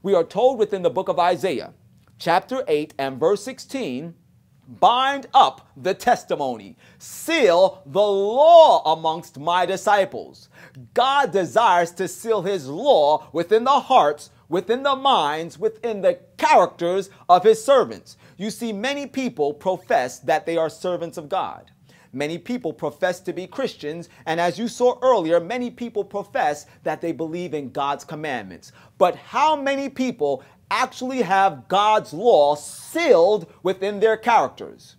We are told within the book of Isaiah, chapter 8 and verse 16, bind up the testimony, seal the law amongst my disciples. God desires to seal his law within the hearts, within the minds, within the characters of his servants. You see, many people profess that they are servants of God. Many people profess to be Christians, and as you saw earlier, many people profess that they believe in God's commandments. But how many people actually have God's law sealed within their characters?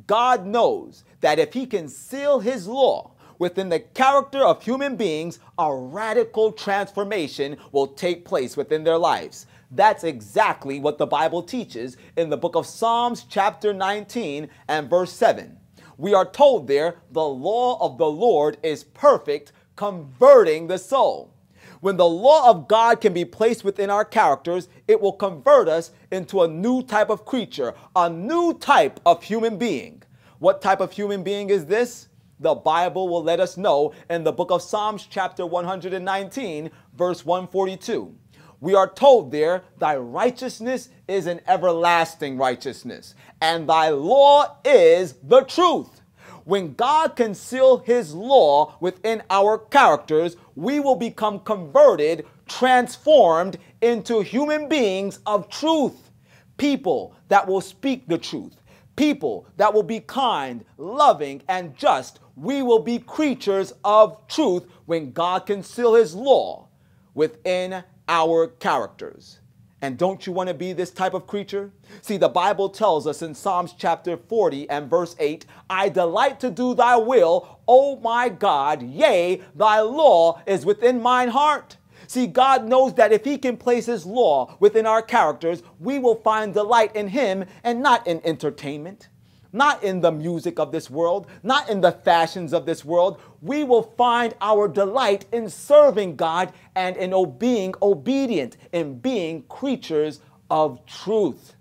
God knows that if he can seal his law within the character of human beings, a radical transformation will take place within their lives. That's exactly what the Bible teaches in the book of Psalms chapter 19 and verse 7. We are told there, the law of the Lord is perfect, converting the soul. When the law of God can be placed within our characters, it will convert us into a new type of creature, a new type of human being. What type of human being is this? The Bible will let us know in the book of Psalms chapter 119, verse 142. We are told there, thy righteousness is an everlasting righteousness, and thy law is the truth. When God can seal his law within our characters, we will become converted, transformed into human beings of truth. People that will speak the truth. People that will be kind, loving, and just. We will be creatures of truth when God can seal his law within our characters. And don't you want to be this type of creature? See, the Bible tells us in Psalms chapter 40 and verse 8, I delight to do thy will, O my God, yea, thy law is within mine heart. See, God knows that if he can place his law within our characters, we will find delight in him and not in entertainment, not in the music of this world, not in the fashions of this world. We will find our delight in serving God and in being obedient, in being creatures of truth.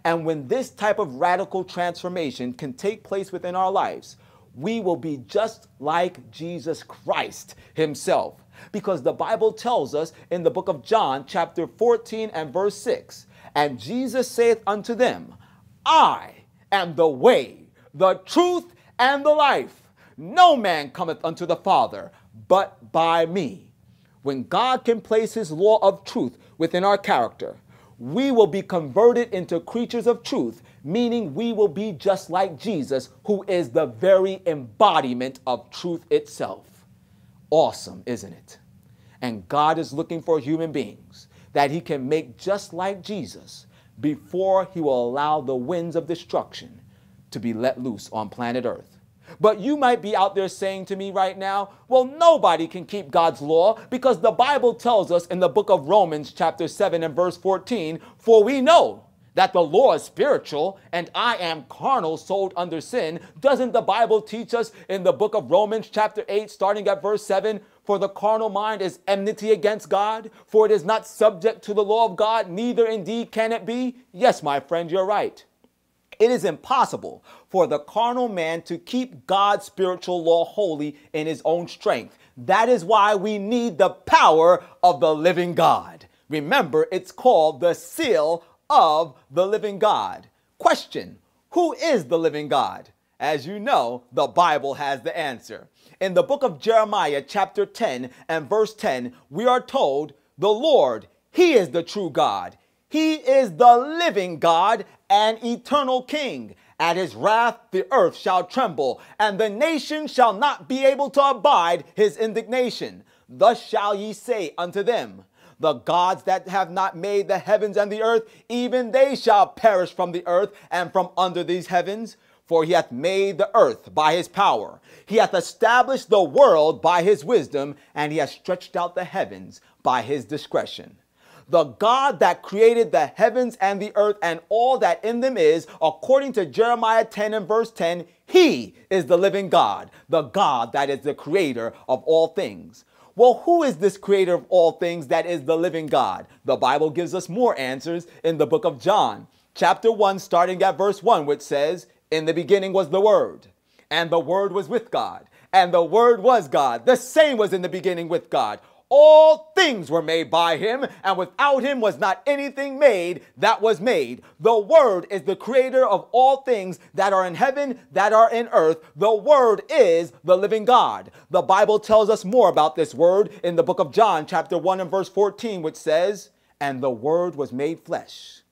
And when this type of radical transformation can take place within our lives, we will be just like Jesus Christ himself. Because the Bible tells us in the book of John, chapter 14 and verse 6, and Jesus saith unto them, I am the way, the truth, and the life. No man cometh unto the Father but by me. When God can place his law of truth within our character, we will be converted into creatures of truth, meaning we will be just like Jesus, who is the very embodiment of truth itself. Awesome, isn't it? And God is looking for human beings that he can make just like Jesus before he will allow the winds of destruction to be let loose on planet Earth. But you might be out there saying to me right now, well, nobody can keep God's law because the Bible tells us in the book of Romans chapter 7 and verse 14, for we know that the law is spiritual and I am carnal, sold under sin. Doesn't the Bible teach us in the book of Romans chapter 8, starting at verse 7, for the carnal mind is enmity against God, for it is not subject to the law of God, neither indeed can it be? Yes, my friend, you're right. It is impossible for the carnal man to keep God's spiritual law holy in his own strength. That is why we need the power of the living God. Remember, it's called the seal of the living God. Question: who is the living God? As you know, the Bible has the answer. In the book of Jeremiah, chapter 10 and verse 10, we are told, the Lord, he is the true God. He is the living God and eternal King. At his wrath the earth shall tremble, and the nation shall not be able to abide his indignation. Thus shall ye say unto them, the gods that have not made the heavens and the earth, even they shall perish from the earth and from under these heavens. For he hath made the earth by his power. He hath established the world by his wisdom, and he hath stretched out the heavens by his discretion. The God that created the heavens and the earth and all that in them is, according to Jeremiah 10 and verse 10, he is the living God, the God that is the creator of all things. Well, who is this creator of all things that is the living God? The Bible gives us more answers in the book of John, chapter 1, starting at verse 1, which says, in the beginning was the Word, and the Word was with God, and the Word was God. The same was in the beginning with God. All things were made by him, and without him was not anything made that was made. The Word is the creator of all things that are in heaven, that are in earth. The Word is the living God. The Bible tells us more about this Word in the book of John, chapter 1 and verse 14, which says, "And the Word was made flesh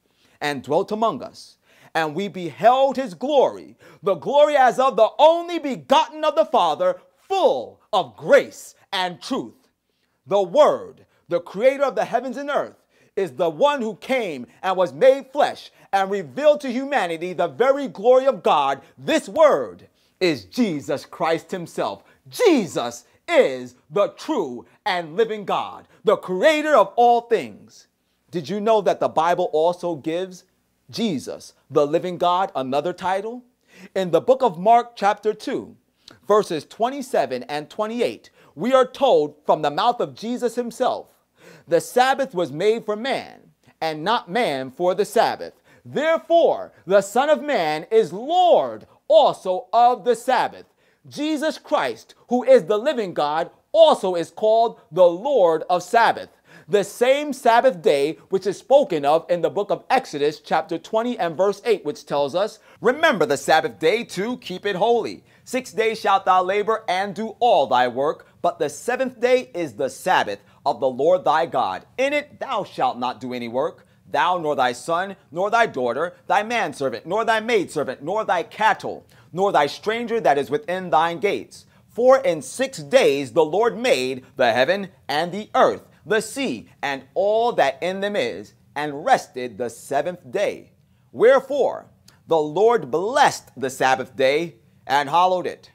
and dwelt among us, and we beheld his glory, the glory as of the only begotten of the Father, full of grace and truth." The Word, the creator of the heavens and earth, is the one who came and was made flesh and revealed to humanity the very glory of God. This Word is Jesus Christ himself. Jesus is the true and living God, the creator of all things. Did you know that the Bible also gives Jesus, the living God, another title? In the book of Mark, chapter 2, verses 27 and 28, we are told from the mouth of Jesus himself, "The Sabbath was made for man, and not man for the Sabbath. Therefore, the Son of Man is Lord also of the Sabbath." Jesus Christ, who is the living God, also is called the Lord of Sabbath. The same Sabbath day which is spoken of in the book of Exodus chapter 20 and verse 8, which tells us, "Remember the Sabbath day to keep it holy. 6 days shalt thou labor and do all thy work, but the seventh day is the Sabbath of the Lord thy God. In it thou shalt not do any work, thou nor thy son, nor thy daughter, thy manservant, nor thy maidservant, nor thy cattle, nor thy stranger that is within thine gates. For in 6 days the Lord made the heaven and the earth, the sea, and all that in them is, and rested the seventh day. Wherefore the Lord blessed the Sabbath day and hallowed it."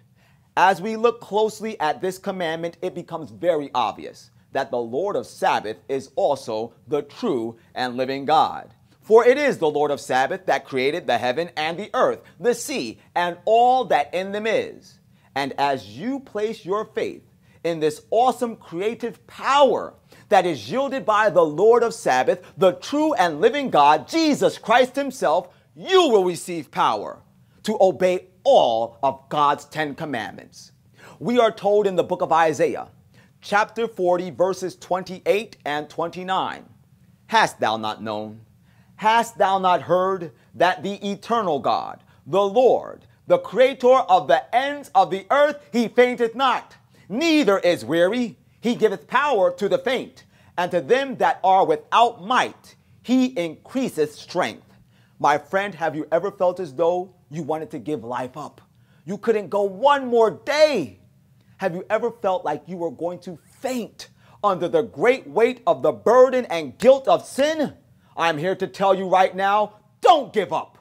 As we look closely at this commandment, it becomes very obvious that the Lord of Sabbath is also the true and living God. For it is the Lord of Sabbath that created the heaven and the earth, the sea, and all that in them is. And as you place your faith in this awesome creative power that is yielded by the Lord of Sabbath, the true and living God, Jesus Christ himself, you will receive power to obey all of God's 10 commandments. We are told in the book of Isaiah, chapter 40, verses 28 and 29, "Hast thou not known? Hast thou not heard that the eternal God, the Lord, the creator of the ends of the earth, he fainteth not, neither is weary. He giveth power to the faint, and to them that are without might, he increaseth strength." My friend, have you ever felt as though you wanted to give life up? You couldn't go one more day. Have you ever felt like you were going to faint under the great weight of the burden and guilt of sin? I'm here to tell you right now, don't give up.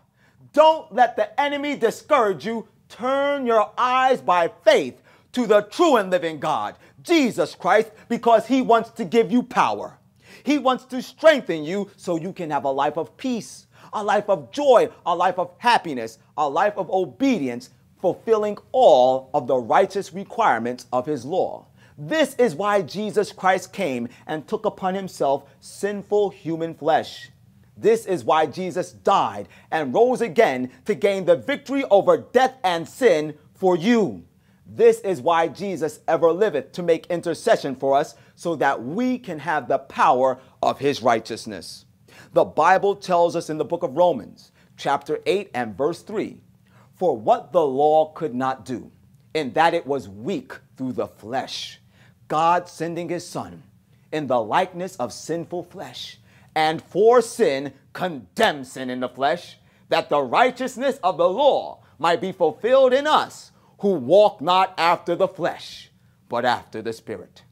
Don't let the enemy discourage you. Turn your eyes by faith to the true and living God, Jesus Christ, because he wants to give you power. He wants to strengthen you so you can have a life of peace, a life of joy, a life of happiness, a life of obedience, fulfilling all of the righteous requirements of his law. This is why Jesus Christ came and took upon himself sinful human flesh. This is why Jesus died and rose again to gain the victory over death and sin for you. This is why Jesus ever liveth, to make intercession for us so that we can have the power of his righteousness. The Bible tells us in the book of Romans, chapter 8 and verse 3, "For what the law could not do, in that it was weak through the flesh, God sending his Son in the likeness of sinful flesh, and for sin condemned sin in the flesh, that the righteousness of the law might be fulfilled in us, who walk not after the flesh, but after the Spirit."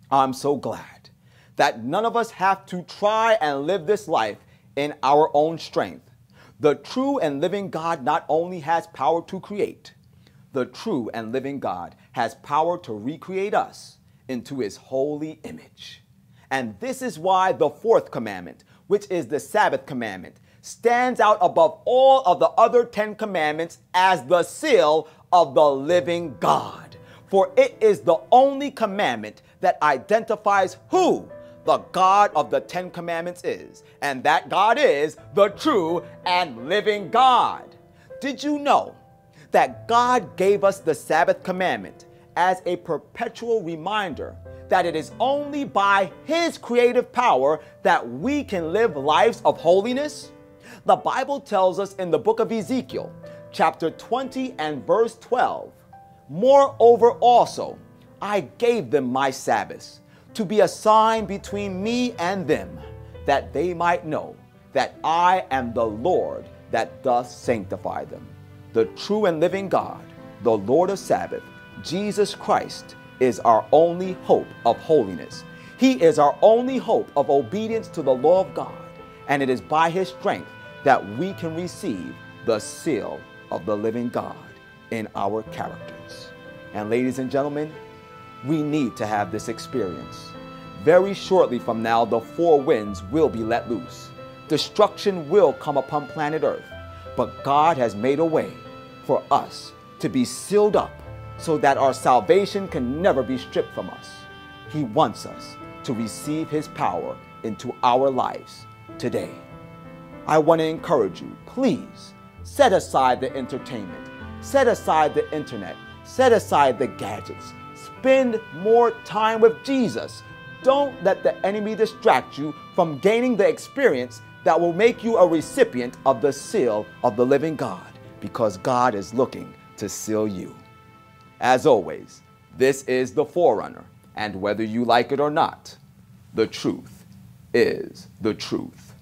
I'm so glad that none of us have to try and live this life in our own strength. The true and living God not only has power to create, the true and living God has power to recreate us into his holy image. And this is why the fourth commandment, which is the Sabbath commandment, stands out above all of the other 10 commandments as the seal of the living God. For it is the only commandment that identifies who the God of the 10 commandments is. And that God is the true and living God. Did you know that God gave us the Sabbath commandment as a perpetual reminder that it is only by His creative power that we can live lives of holiness? The Bible tells us in the book of Ezekiel, chapter 20 and verse 12, "Moreover also, I gave them my Sabbaths, to be a sign between me and them, that they might know that I am the Lord that doth sanctify them." The true and living God, the Lord of Sabbath, Jesus Christ, is our only hope of holiness. He is our only hope of obedience to the law of God, and it is by His strength that we can receive the seal of the living God in our characters. And ladies and gentlemen, we need to have this experience. Very shortly from now, the four winds will be let loose. Destruction will come upon planet Earth, but God has made a way for us to be sealed up so that our salvation can never be stripped from us. He wants us to receive His power into our lives today. I want to encourage you, please set aside the entertainment, set aside the internet, set aside the gadgets. Spend more time with Jesus. Don't let the enemy distract you from gaining the experience that will make you a recipient of the seal of the living God, because God is looking to seal you. As always, this is the Forerunner, and whether you like it or not, the truth is the truth.